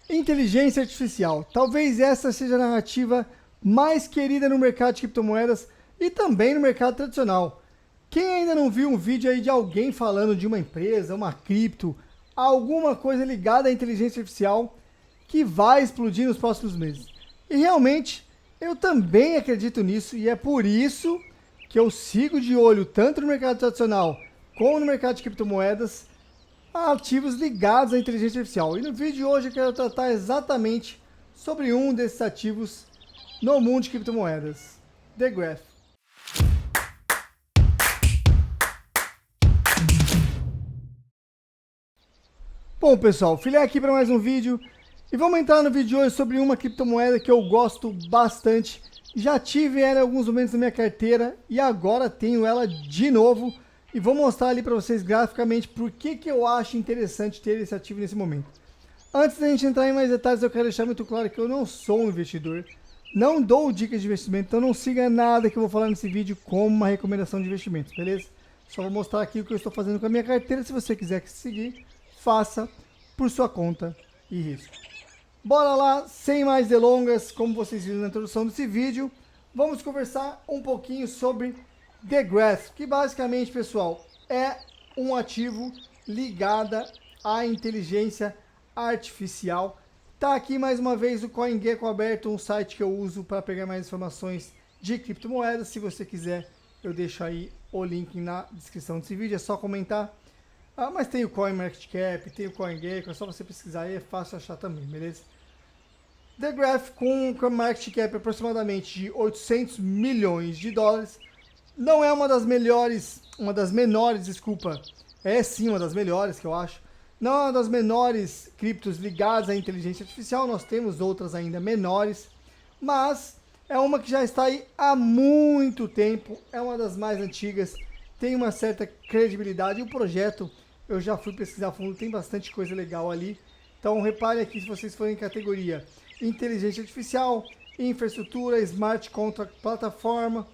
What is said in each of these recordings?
Inteligência artificial. Talvez essa seja a narrativa mais querida no mercado de criptomoedas e também no mercado tradicional. Quem ainda não viu um vídeo aí de alguém falando de uma empresa, uma cripto, alguma coisa ligada à inteligência artificial que vai explodir nos próximos meses? E realmente, eu também acredito nisso e é por isso que eu sigo de olho tanto no mercado tradicional como no mercado de criptomoedas ativos ligados à inteligência artificial. E no vídeo de hoje eu quero tratar exatamente sobre um desses ativos no mundo de criptomoedas, The Graph. Bom pessoal, filé aqui para mais um vídeo e vamos entrar no vídeo de hoje sobre uma criptomoeda que eu gosto bastante. Já tive ela em alguns momentos na minha carteira e agora tenho ela de novo. E vou mostrar ali para vocês graficamente por que eu acho interessante ter esse ativo nesse momento. Antes da gente entrar em mais detalhes, eu quero deixar muito claro que eu não sou um investidor. Não dou dicas de investimento, então não siga nada que eu vou falar nesse vídeo como uma recomendação de investimentos, beleza? Só vou mostrar aqui o que eu estou fazendo com a minha carteira. Se você quiser seguir, faça por sua conta e risco. Bora lá, sem mais delongas, como vocês viram na introdução desse vídeo, vamos conversar um pouquinho sobre The Graph, que basicamente, pessoal, é um ativo ligado à inteligência artificial. Tá aqui mais uma vez o CoinGecko aberto, um site que eu uso para pegar mais informações de criptomoedas. Se você quiser, eu deixo aí o link na descrição desse vídeo, é só comentar. Mas tem o CoinMarketCap, tem o CoinGecko, é só você pesquisar aí, é fácil achar também, beleza? The Graph com um market cap aproximadamente de 800 milhões de dólares. Não é uma das menores, desculpa. É sim uma das melhores que eu acho. Não é uma das menores criptos ligadas à inteligência artificial. Nós temos outras ainda menores. Mas é uma que já está aí há muito tempo. É uma das mais antigas. Tem uma certa credibilidade. O projeto, eu já fui pesquisar a fundo, tem bastante coisa legal ali. Então reparem aqui se vocês forem em categoria inteligência artificial, infraestrutura, smart contract plataforma,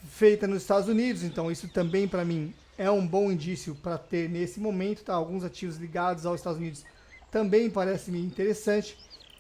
feita nos Estados Unidos. Então isso também para mim é um bom indício para ter nesse momento, tá? Alguns ativos ligados aos Estados Unidos também parece-me interessante.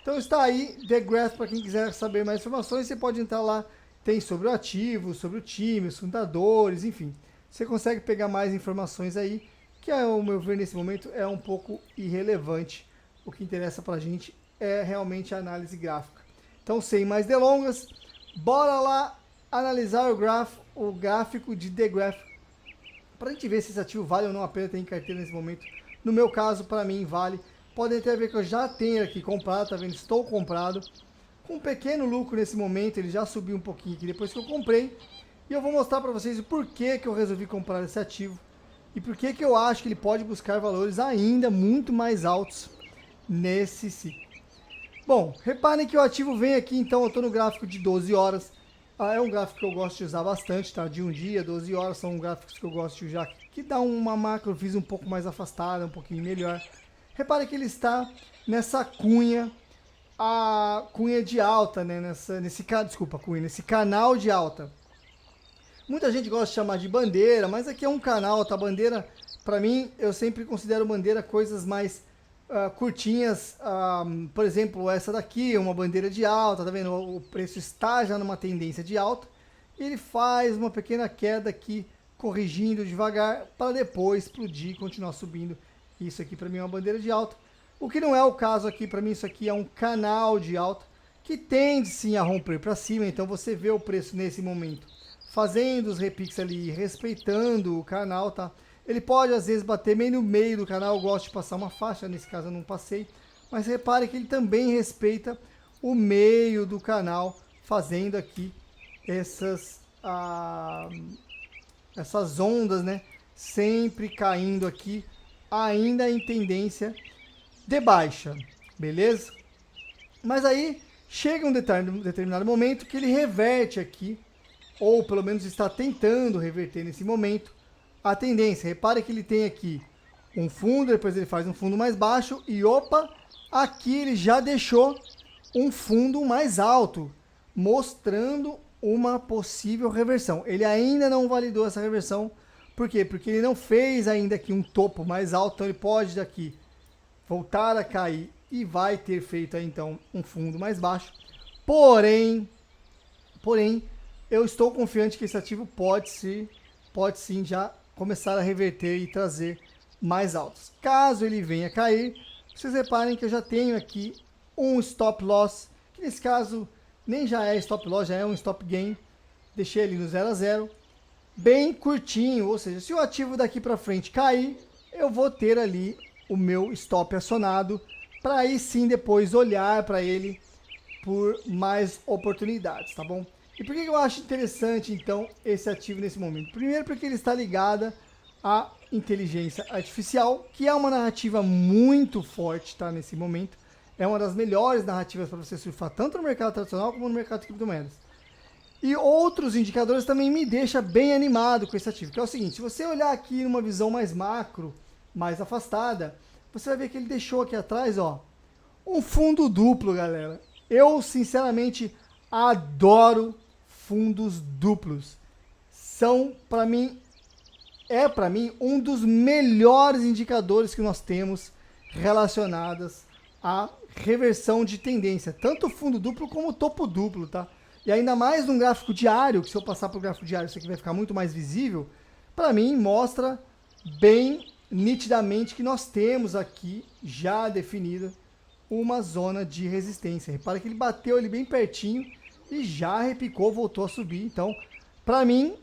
Então está aí The Graph para quem quiser saber mais informações, você pode entrar lá, tem sobre o ativo, sobre o time, os fundadores, enfim. Você consegue pegar mais informações aí, que ao meu ver nesse momento é um pouco irrelevante. O que interessa para a gente é realmente a análise gráfica. Então sem mais delongas, bora lá analisar o gráfico de The Graph para a gente ver se esse ativo vale ou não a pena ter em carteira nesse momento. No meu caso, para mim, vale. Podem até ver que eu já tenho aqui comprado, tá vendo? Estou comprado. Com um pequeno lucro nesse momento, ele já subiu um pouquinho aqui depois que eu comprei. E eu vou mostrar para vocês o porquê que eu resolvi comprar esse ativo. E porquê que eu acho que ele pode buscar valores ainda muito mais altos nesse ciclo. Bom, reparem que o ativo vem aqui, então eu estou no gráfico de 12 horas. É um gráfico que eu gosto de usar bastante, tá? De um dia, 12 horas, são gráficos que eu gosto de usar, que dá uma macrovisão um pouco mais afastada, um pouquinho melhor. Repare que ele está nessa cunha, a cunha de alta, né? Nesse canal de alta. Muita gente gosta de chamar de bandeira, mas aqui é um canal, tá? Bandeira, para mim, eu sempre considero bandeira coisas mais curtinhas. Por exemplo, essa daqui é uma bandeira de alta, tá vendo? O preço está já numa tendência de alta. E ele faz uma pequena queda aqui, corrigindo devagar, para depois explodir e continuar subindo. Isso aqui para mim é uma bandeira de alta. O que não é o caso aqui, para mim isso aqui é um canal de alta, que tende sim a romper para cima. Então você vê o preço nesse momento fazendo os repiques ali, respeitando o canal, tá? Ele pode às vezes bater meio no meio do canal, eu gosto de passar uma faixa, nesse caso eu não passei, mas repare que ele também respeita o meio do canal, fazendo aqui essas ondas, né? Sempre caindo aqui, ainda em tendência de baixa, beleza? Mas aí chega um determinado momento que ele reverte aqui, ou pelo menos está tentando reverter nesse momento, a tendência. Repare que ele tem aqui um fundo, depois ele faz um fundo mais baixo e opa, aqui ele já deixou um fundo mais alto, mostrando uma possível reversão. Ele ainda não validou essa reversão, por quê? Porque ele não fez ainda aqui um topo mais alto, então ele pode daqui voltar a cair e vai ter feito aí, então um fundo mais baixo. Porém, eu estou confiante que esse ativo pode sim já começar a reverter e trazer mais altos. Caso ele venha cair, vocês reparem que eu já tenho aqui um stop loss, que nesse caso nem já é stop loss, já é um stop gain. Deixei ele no 0 a 0, bem curtinho, ou seja, se o ativo daqui para frente cair, eu vou ter ali o meu stop acionado, para aí sim depois olhar para ele por mais oportunidades, tá bom? E por que eu acho interessante, então, esse ativo nesse momento? Primeiro porque ele está ligado à inteligência artificial, que é uma narrativa muito forte, tá, nesse momento. É uma das melhores narrativas para você surfar, tanto no mercado tradicional como no mercado de criptomoedas. E outros indicadores também me deixam bem animado com esse ativo, que é o seguinte: se você olhar aqui numa visão mais macro, mais afastada, você vai ver que ele deixou aqui atrás, ó, um fundo duplo, galera. Eu, sinceramente, adoro fundos duplos. São, para mim, um dos melhores indicadores que nós temos relacionados à reversão de tendência. Tanto o fundo duplo como o topo duplo, tá? E ainda mais num gráfico diário, que se eu passar para o gráfico diário isso aqui vai ficar muito mais visível, para mim mostra bem nitidamente que nós temos aqui já definida uma zona de resistência. Repara que ele bateu ali bem pertinho e já repicou, voltou a subir. Então, para mim,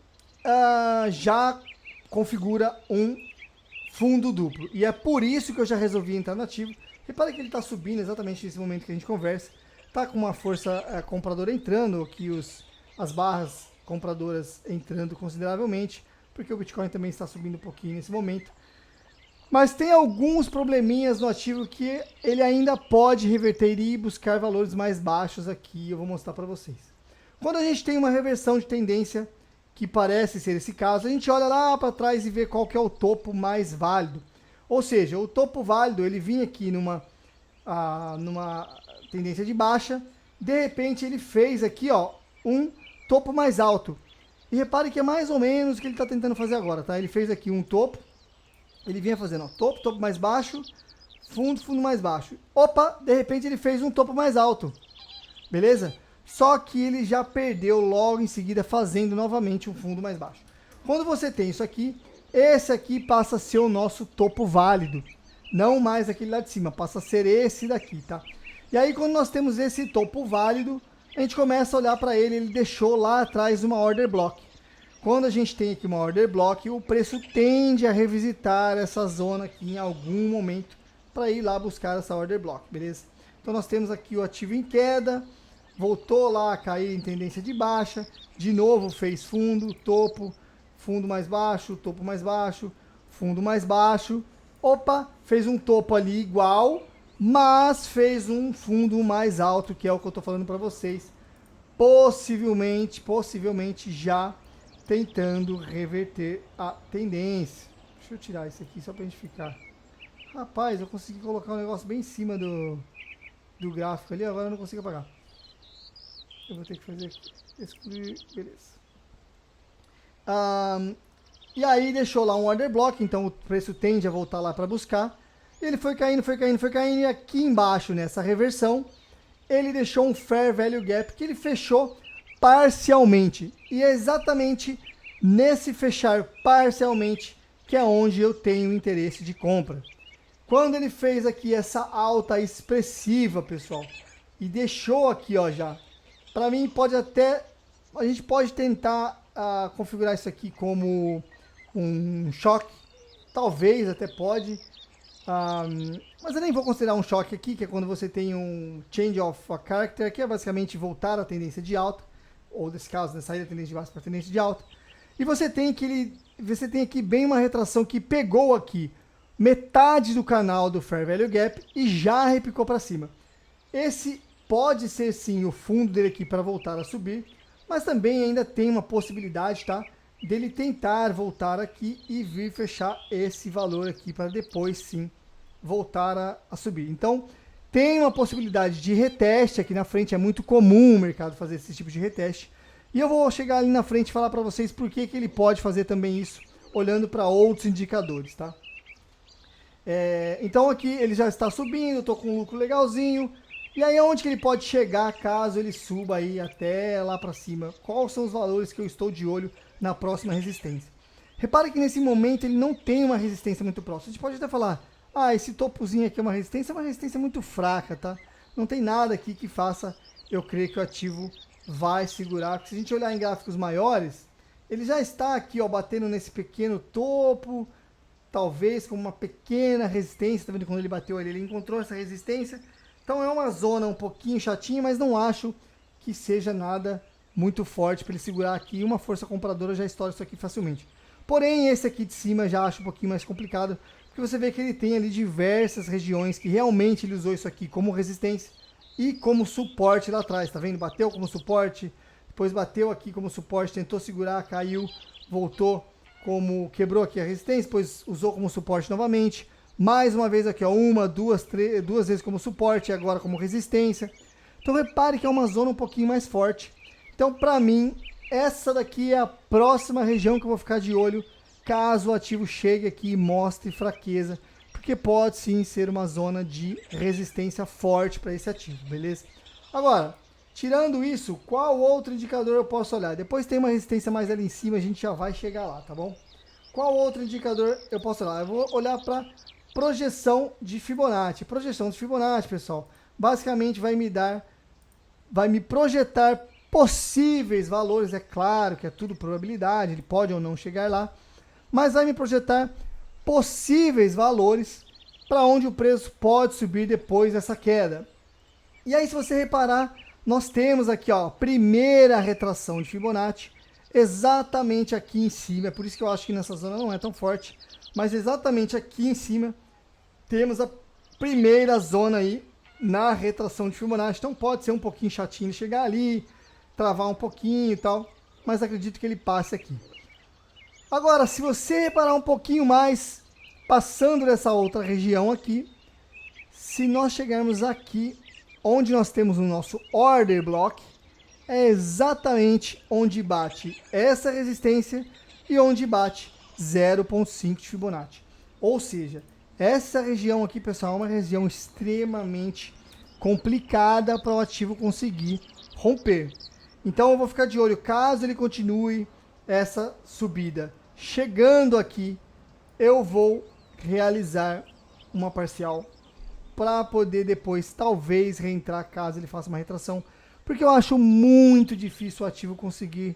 já configura um fundo duplo. E é por isso que eu já resolvi entrar no ativo. Repara que ele está subindo exatamente nesse momento que a gente conversa. Está com uma força compradora entrando, aqui as barras compradoras entrando consideravelmente, porque o Bitcoin também está subindo um pouquinho nesse momento. Mas tem alguns probleminhas no ativo que ele ainda pode reverter e buscar valores mais baixos aqui, eu vou mostrar para vocês. Quando a gente tem uma reversão de tendência, que parece ser esse caso, a gente olha lá para trás e vê qual que é o topo mais válido. Ou seja, o topo válido, ele vinha aqui numa tendência de baixa, de repente ele fez aqui, ó, um topo mais alto. E repare que é mais ou menos o que ele está tentando fazer agora, tá? Ele fez aqui um topo, ele vinha fazendo, ó, topo mais baixo, fundo mais baixo. Opa, de repente ele fez um topo mais alto, beleza? Só que ele já perdeu logo em seguida fazendo novamente um fundo mais baixo. Quando você tem isso aqui, esse aqui passa a ser o nosso topo válido. Não mais aquele lá de cima, passa a ser esse daqui, tá? E aí quando nós temos esse topo válido, a gente começa a olhar para ele deixou lá atrás uma order block. Quando a gente tem aqui uma order block, o preço tende a revisitar essa zona aqui em algum momento para ir lá buscar essa order block, beleza? Então nós temos aqui o ativo em queda, voltou lá a cair em tendência de baixa, de novo fez fundo, topo, fundo mais baixo, topo mais baixo, fundo mais baixo. Opa, fez um topo ali igual, mas fez um fundo mais alto, que é o que eu estou falando para vocês. Possivelmente já tentando reverter a tendência. Deixa eu tirar isso aqui só para a gente ficar. Rapaz, eu consegui colocar um negócio bem em cima do gráfico ali, agora eu não consigo apagar. Eu vou ter que fazer aqui. Excluir, beleza. E aí deixou lá um order block, então o preço tende a voltar lá para buscar. E ele foi caindo, e aqui embaixo nessa reversão, ele deixou um Fair Value Gap que ele fechou parcialmente. E é exatamente nesse fechar parcialmente que é onde eu tenho interesse de compra. Quando ele fez aqui essa alta expressiva, pessoal, e deixou aqui, ó, já. Para mim a gente pode tentar configurar isso aqui como um choque, talvez até pode, mas eu nem vou considerar um choque aqui, que é quando você tem um change of a character, que é basicamente voltar à tendência de alta, ou nesse caso, né, sair da tendência de baixa para a tendência de alta, e você tem aqui bem uma retração que pegou aqui metade do canal do Fair Value Gap e já repicou para cima. Esse pode ser sim o fundo dele aqui para voltar a subir, mas também ainda tem uma possibilidade, tá, dele tentar voltar aqui e vir fechar esse valor aqui para depois sim voltar a subir. Então tem uma possibilidade de reteste aqui na frente, é muito comum o mercado fazer esse tipo de reteste. E eu vou chegar ali na frente e falar para vocês por que ele pode fazer também isso, olhando para outros indicadores, tá? Então aqui ele já está subindo, estou com um lucro legalzinho. E aí onde que ele pode chegar caso ele suba aí até lá para cima? Quais são os valores que eu estou de olho na próxima resistência? Repare que nesse momento ele não tem uma resistência muito próxima. A gente pode até falar, esse topozinho aqui é uma resistência muito fraca, tá? Não tem nada aqui que faça eu crer que o ativo vai segurar. Porque se a gente olhar em gráficos maiores, ele já está aqui, ó, batendo nesse pequeno topo, talvez com uma pequena resistência. Tá vendo quando ele bateu ali, ele encontrou essa resistência. Então é uma zona um pouquinho chatinha, mas não acho que seja nada muito forte para ele segurar aqui. Uma força compradora já estoura isso aqui facilmente. Porém, esse aqui de cima já acho um pouquinho mais complicado, porque você vê que ele tem ali diversas regiões que realmente ele usou isso aqui como resistência e como suporte lá atrás, tá vendo? Bateu como suporte, depois bateu aqui como suporte, tentou segurar, caiu, voltou, quebrou aqui a resistência, depois usou como suporte novamente. Mais uma vez aqui, ó, duas vezes como suporte e agora como resistência. Então repare que é uma zona um pouquinho mais forte. Então para mim, essa daqui é a próxima região que eu vou ficar de olho caso o ativo chegue aqui e mostre fraqueza. Porque pode sim ser uma zona de resistência forte para esse ativo, beleza? Agora, tirando isso, qual outro indicador eu posso olhar? Depois tem uma resistência mais ali em cima, a gente já vai chegar lá, tá bom? Qual outro indicador eu posso olhar? Eu vou olhar para projeção de Fibonacci. Projeção de Fibonacci, pessoal, basicamente vai me projetar possíveis valores. É claro que é tudo probabilidade, ele pode ou não chegar lá, mas vai me projetar possíveis valores para onde o preço pode subir depois dessa queda. E aí, se você reparar, nós temos aqui, ó, primeira retração de Fibonacci, exatamente aqui em cima. É por isso que eu acho que nessa zona não é tão forte, mas exatamente aqui em cima temos a primeira zona aí na retração de Fibonacci. Então pode ser um pouquinho chatinho chegar ali, travar um pouquinho e tal, mas acredito que ele passe aqui. Agora, se você reparar um pouquinho mais, passando dessa outra região aqui, se nós chegarmos aqui, onde nós temos o nosso order block, é exatamente onde bate essa resistência e onde bate 0,5 de Fibonacci. Ou seja, essa região aqui, pessoal, é uma região extremamente complicada para o ativo conseguir romper. Então eu vou ficar de olho, caso ele continue essa subida. Chegando aqui, eu vou realizar uma parcial para poder depois talvez reentrar caso ele faça uma retração, porque eu acho muito difícil o ativo conseguir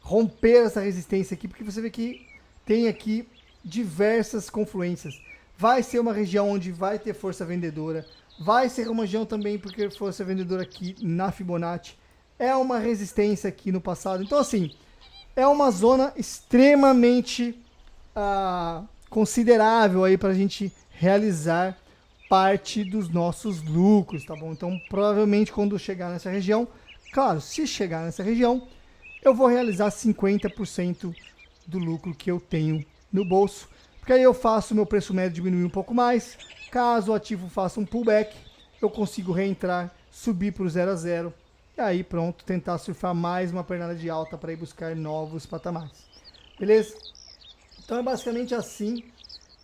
romper essa resistência aqui, porque você vê que tem aqui diversas confluências. Vai ser uma região onde vai ter força vendedora, vai ser uma região também porque força vendedora aqui na Fibonacci, é uma resistência aqui no passado. Então assim, é uma zona extremamente considerável aí para a gente realizar parte dos nossos lucros, tá bom? Então provavelmente quando chegar nessa região, claro, se chegar nessa região, eu vou realizar 50% do lucro que eu tenho no bolso, porque aí eu faço o meu preço médio diminuir um pouco mais. Caso o ativo faça um pullback, eu consigo reentrar, subir para o 0 a 0 e aí pronto, tentar surfar mais uma pernada de alta para ir buscar novos patamares. Beleza? Então é basicamente assim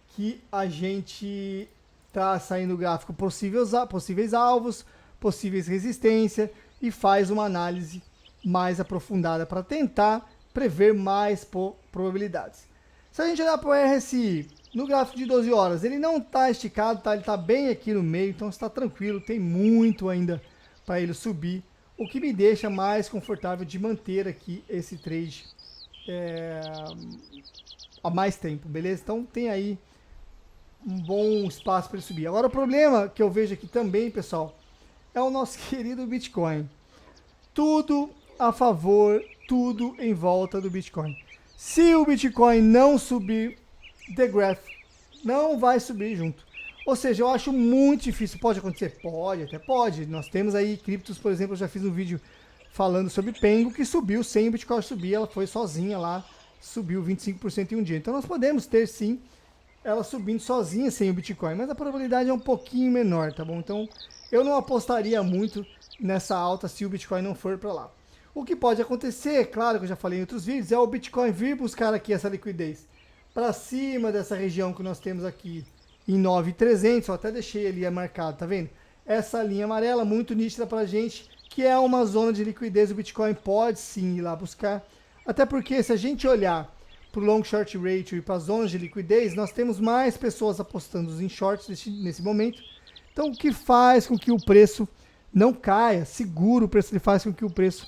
que a gente está saindo o gráfico possíveis alvos, possíveis resistência e faz uma análise mais aprofundada para tentar prever mais probabilidades. Se a gente olhar para o RSI no gráfico de 12 horas, ele não está esticado, tá? Ele está bem aqui no meio, então está tranquilo, tem muito ainda para ele subir, o que me deixa mais confortável de manter aqui esse trade há mais tempo, beleza? Então tem aí um bom espaço para ele subir. Agora o problema que eu vejo aqui também, pessoal, é o nosso querido Bitcoin. Tudo a favor, tudo em volta do Bitcoin. Se o Bitcoin não subir, The Graph não vai subir junto. Ou seja, eu acho muito difícil. Pode acontecer? Pode, até pode. Nós temos aí criptos, por exemplo, eu já fiz um vídeo falando sobre Pengo, que subiu sem o Bitcoin subir, ela foi sozinha lá, subiu 25% em um dia. Então nós podemos ter sim ela subindo sozinha sem o Bitcoin, mas a probabilidade é um pouquinho menor, tá bom? Então eu não apostaria muito nessa alta se o Bitcoin não for para lá. O que pode acontecer, claro que eu já falei em outros vídeos, é o Bitcoin vir buscar aqui essa liquidez para cima dessa região que nós temos aqui em 9.300, eu até deixei ali marcado, tá vendo? Essa linha amarela muito nítida pra gente, que é uma zona de liquidez, o Bitcoin pode sim ir lá buscar, até porque se a gente olhar para o long short ratio e para as zonas de liquidez, nós temos mais pessoas apostando em shorts nesse momento, então o que faz com que o preço não caia, segura o preço, ele faz com que o preço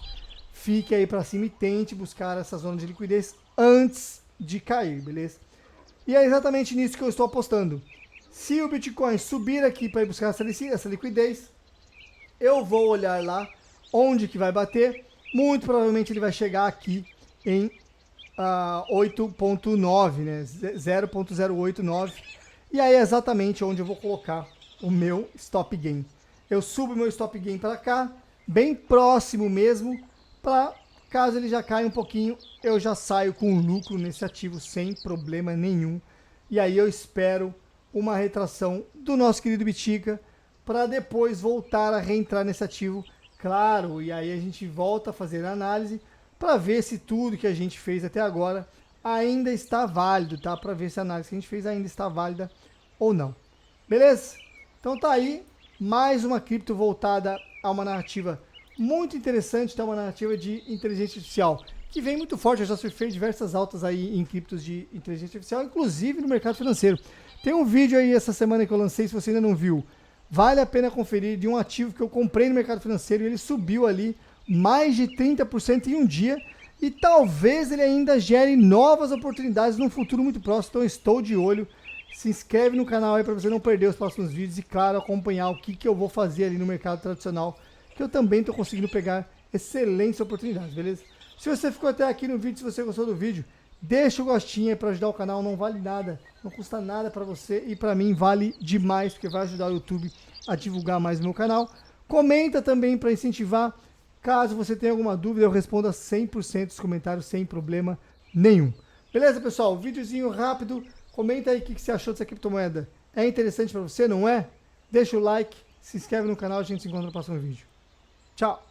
fique aí para cima e tente buscar essa zona de liquidez antes de cair, beleza? E é exatamente nisso que eu estou apostando. Se o Bitcoin subir aqui para ir buscar essa liquidez, eu vou olhar lá onde que vai bater. Muito provavelmente ele vai chegar aqui em 8.9, né? 0.089. E aí é exatamente onde eu vou colocar o meu stop gain. Eu subo meu stop gain para cá, bem próximo mesmo, para caso ele já caia um pouquinho, eu já saio com lucro nesse ativo sem problema nenhum. E aí eu espero uma retração do nosso querido Bitica para depois voltar a reentrar nesse ativo, claro, e aí a gente volta a fazer a análise para ver se tudo que a gente fez até agora ainda está válido, tá? Para ver se a análise que a gente fez ainda está válida ou não. Beleza? Então tá aí mais uma cripto voltada a uma narrativa muito interessante, tá? Uma narrativa de inteligência artificial que vem muito forte. Eu já surfei diversas altas aí em criptos de inteligência artificial, inclusive no mercado financeiro. Tem um vídeo aí essa semana que eu lancei, se você ainda não viu, vale a pena conferir, de um ativo que eu comprei no mercado financeiro e ele subiu ali mais de 30% em um dia e talvez ele ainda gere novas oportunidades num futuro muito próximo, então estou de olho. Se inscreve no canal aí para você não perder os próximos vídeos e, claro, acompanhar o que eu vou fazer ali no mercado tradicional, que eu também estou conseguindo pegar excelentes oportunidades, beleza? Se você ficou até aqui no vídeo, se você gostou do vídeo, deixa o gostinho aí para ajudar o canal, não vale nada, não custa nada para você e para mim vale demais, porque vai ajudar o YouTube a divulgar mais o meu canal. Comenta também para incentivar, caso você tenha alguma dúvida, eu respondo a 100% dos comentários sem problema nenhum. Beleza, pessoal? Videozinho rápido, comenta aí o que você achou dessa criptomoeda. É interessante para você, não é? Deixa o like, se inscreve no canal, a gente se encontra no próximo vídeo. Tchau!